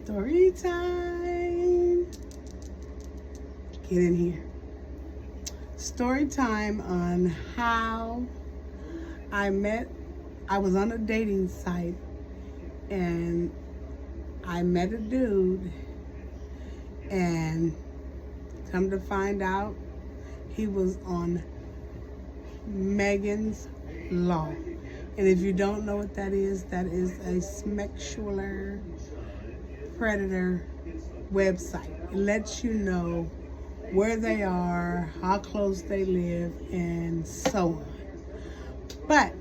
Story time. Get in here. Story time on how I was on a dating site and I met a dude, and come to find out he was on Megan's Law. And if you don't know what that is a sexual predator website. It lets you know where they are, how close they live, and so on. But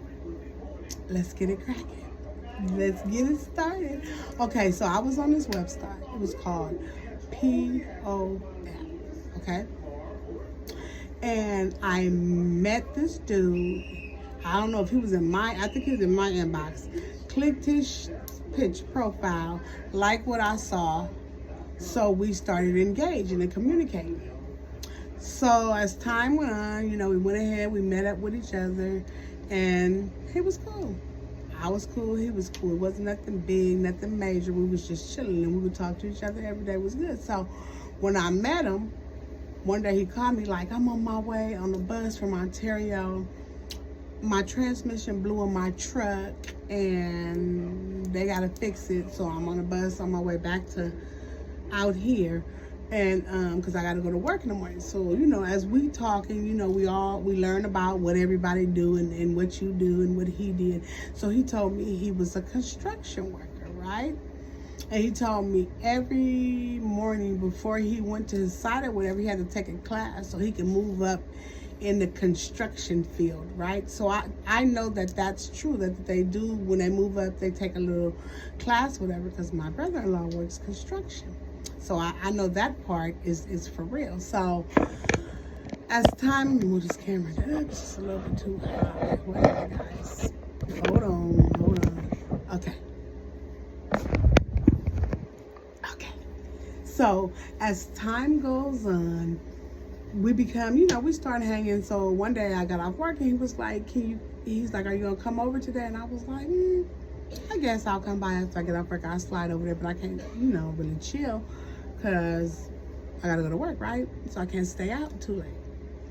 let's get it cracking. Let's get it started. Okay, so I was on this website. It was called POF. Okay? And I met this dude. I don't know if he was I think he was in my inbox. Clicked his pitch profile, liked what I saw. So we started engaging and communicating. So as time went on, we went ahead, we met up with each other, and it was cool. I was cool, he was cool. It wasn't nothing big, nothing major. We was just chilling, and we would talk to each other every day. It was good. So when I met him, one day he called me like, I'm on my way on the bus from Ontario. My transmission blew on my truck, and they got to fix it. So I'm on the bus on my way back to out here. And because I got to go to work in the morning. So, as we talking, we learn about what everybody do and what you do and what he did. So he told me he was a construction worker, right? And he told me every morning before he went to his site or whatever, he had to take a class so he could move up in the construction field, right? So I know that that's true, that they do. When they move up, they take a little class, whatever, because my brother-in-law works construction. So I know that part is for real. So as time, move this camera up, it's just a little bit too high. Whatever, guys. Hold on. Okay. So as time goes on, we become, we start hanging. So one day I got off work and he was like, he's like, are you gonna come over today? And I was like, I guess I'll come by after I get off work. I'll slide over there, but I can't, really chill because I gotta go to work, right? So I can't stay out too late.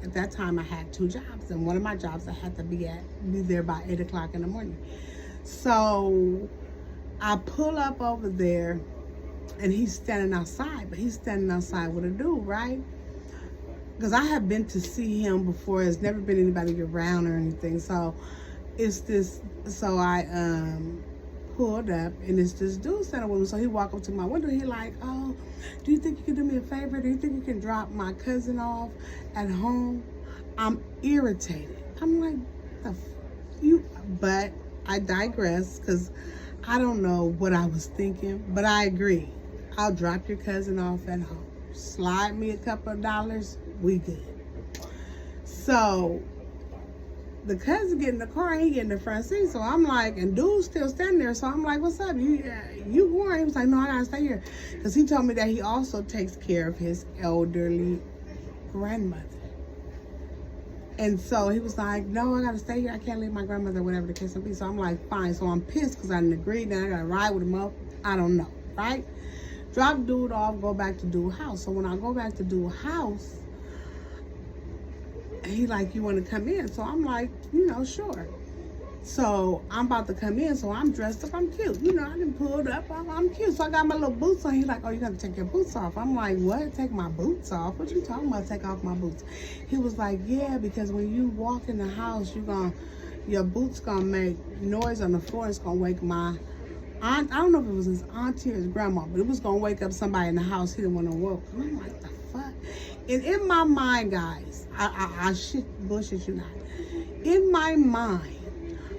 At that time I had 2 jobs, and one of my jobs I had to be there by 8 o'clock in the morning. So I pull up over there and he's standing outside, but he's standing outside with a dude, right? Because I have been to see him before. There's never been anybody around or anything. So I pulled up, and it's this dude standing with me. So he walked up to my window. He like, oh, do you think you can do me a favor? Do you think you can drop my cousin off at home? I'm irritated. I'm like, but I digress, because I don't know what I was thinking, but I agree. I'll drop your cousin off at home. Slide me a couple of dollars, we good. So the cousin get in the car, he get in the front seat. So I'm like, and dude's still standing there. So I'm like, what's up? You going? He was like, no, I gotta stay here. Because he told me that he also takes care of his elderly grandmother. And so he was like, no, I gotta stay here. I can't leave my grandmother, whatever the case may be. So I'm like, fine. So I'm pissed because I didn't agree. Then I gotta ride with him up. I don't know, right? Drop dude off, go back to dude house. So when I go back to dude house, he like, you want to come in? So I'm like, sure. So I'm about to come in, so I'm dressed up, I'm cute. I done pulled up, I'm cute. So I got my little boots on. He's like, oh, you got to take your boots off. I'm like, what? Take my boots off? What you talking about, take off my boots? He was like, yeah, because when you walk in the house, your boots gonna make noise on the floor. It's gonna wake my aunt. I don't know if it was his auntie or his grandma, but it was gonna wake up somebody in the house. He didn't want to woke. And I'm like, the fuck? And in my mind, guys, I bullshit you not. In my mind,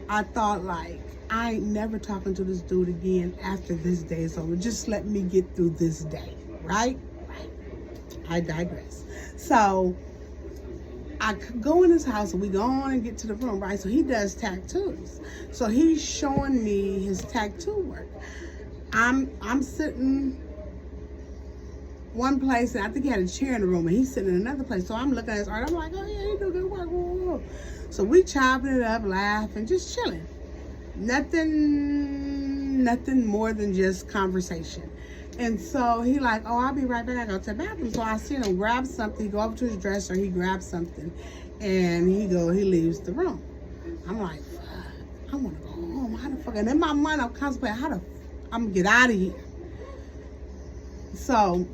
I thought like, I ain't never talking to this dude again after this day is over. Just let me get through this day, right? I digress. So I go in his house and we go on and get to the room, right? So he does tattoos. So he's showing me his tattoo work. I'm sitting one place, and I think he had a chair in the room, and he's sitting in another place. So I'm looking at his art. I'm like, oh yeah, he do good work. Whoa. So we chopping it up, laughing, just chilling. Nothing more than just conversation. And so he like, oh, I'll be right back. I go to the bathroom. So I seen him grab something, go up to his dresser, he grabs something, and he leaves the room. I'm like, fuck, I want to go home. How the fuck? And in my mind, I'm contemplating how I'm gonna get out of here. So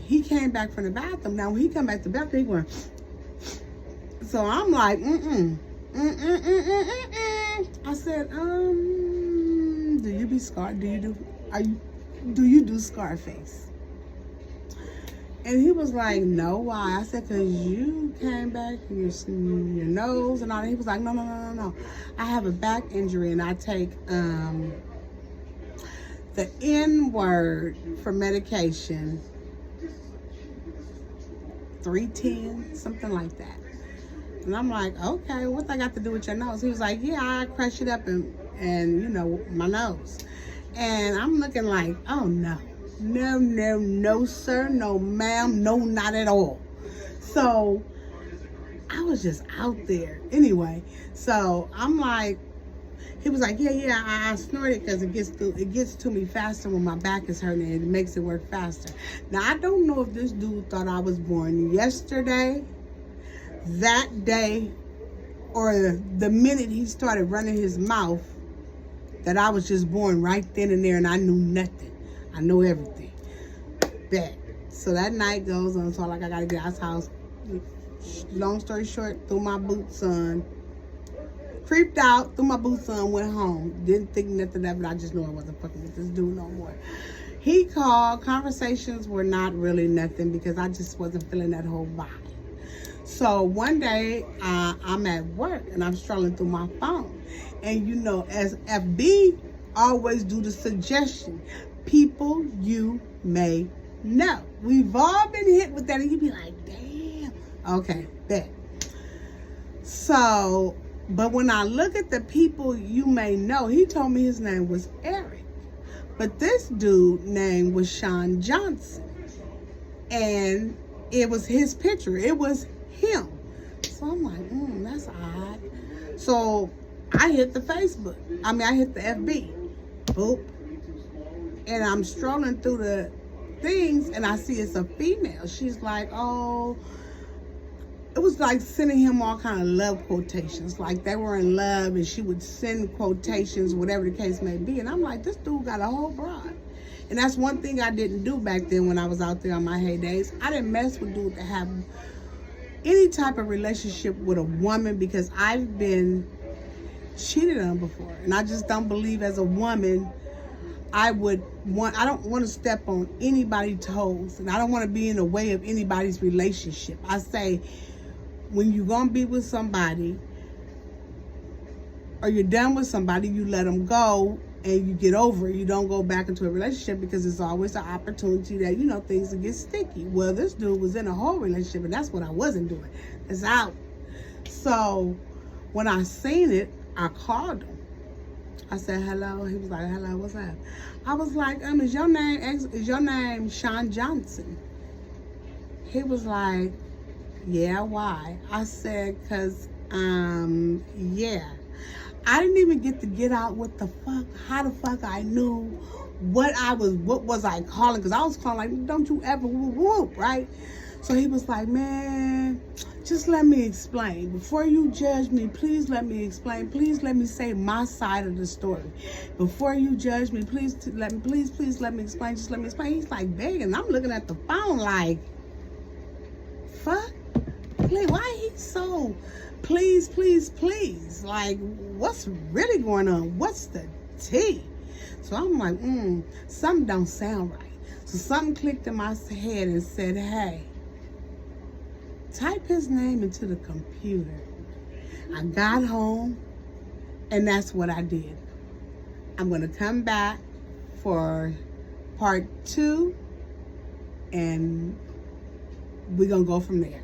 he came back from the bathroom. Now when he come back to the bathroom, he went. So I'm like, I said, do you be scarred? Do you do Scarface? And he was like, no, why? I said, because you came back and your nose and all that. He was like, no. I have a back injury and I take the N word for medication, 310, something like that. And I'm like, okay, what's that got to do with your nose? He was like, yeah, I crush it up and you know, my nose. And I'm looking like, oh no, sir, no ma'am, no, not at all. So I was just out there. Anyway, so I'm like, he was like, yeah, I snort it because it gets to me faster when my back is hurting and it makes it work faster. Now, I don't know if this dude thought I was born yesterday, that day, or the minute he started running his mouth, that I was just born right then and there and I knew nothing. I know everything. Bet. So that night goes on, so like I gotta get out of the house. Long story short, threw my boots on. Creeped out, threw my boots on, went home. Didn't think nothing of it. I just knew I wasn't fucking with this dude no more. He called. Conversations were not really nothing because I just wasn't feeling that whole vibe. So one day, I'm at work and I'm strolling through my phone. And you know, as FB always do the suggestion, people you may know. We've all been hit with that and you be like, damn. Okay, bet. So, but when I look at the people you may know, he told me his name was Eric. But this dude name was Sean Johnson. And it was his picture. It was him. So I'm like, that's odd. So I hit the Facebook. I hit the FB. Boop. And I'm strolling through the things and I see it's a female. She's like, oh, it was like sending him all kind of love quotations. Like they were in love and she would send quotations, whatever the case may be. And I'm like, this dude got a whole broad. And that's one thing I didn't do back then when I was out there on my heydays. I didn't mess with dudes that have any type of relationship with a woman because I've been cheated on before. And I just don't believe as a woman, I don't want to step on anybody's toes. And I don't want to be in the way of anybody's relationship. I say, when you're going to be with somebody or you're done with somebody, you let them go and you get over it. You don't go back into a relationship because it's always an opportunity that, you know, things will get sticky. Well, this dude was in a whole relationship and that's what I wasn't doing. It's out. So when I seen it, I called him. I said, hello. He was like, hello, what's up? I was like, is your name Sean Johnson? He was like, yeah, why? I said, cause, yeah. I didn't even get out what the fuck, how the fuck I knew what was I calling? Cause I was calling like, don't you ever whoop, whoop, right? So he was like, man, just let me explain. Before you judge me, please let me explain. Please let me say my side of the story. Before you judge me, please let me explain. Just let me explain. He's like begging. I'm looking at the phone like, fuck? Why he so please? Like, what's really going on? What's the tea? So I'm like, something don't sound right. So something clicked in my head and said, hey, type his name into the computer. I got home and that's what I did. I'm going to come back for part 2 and we're going to go from there.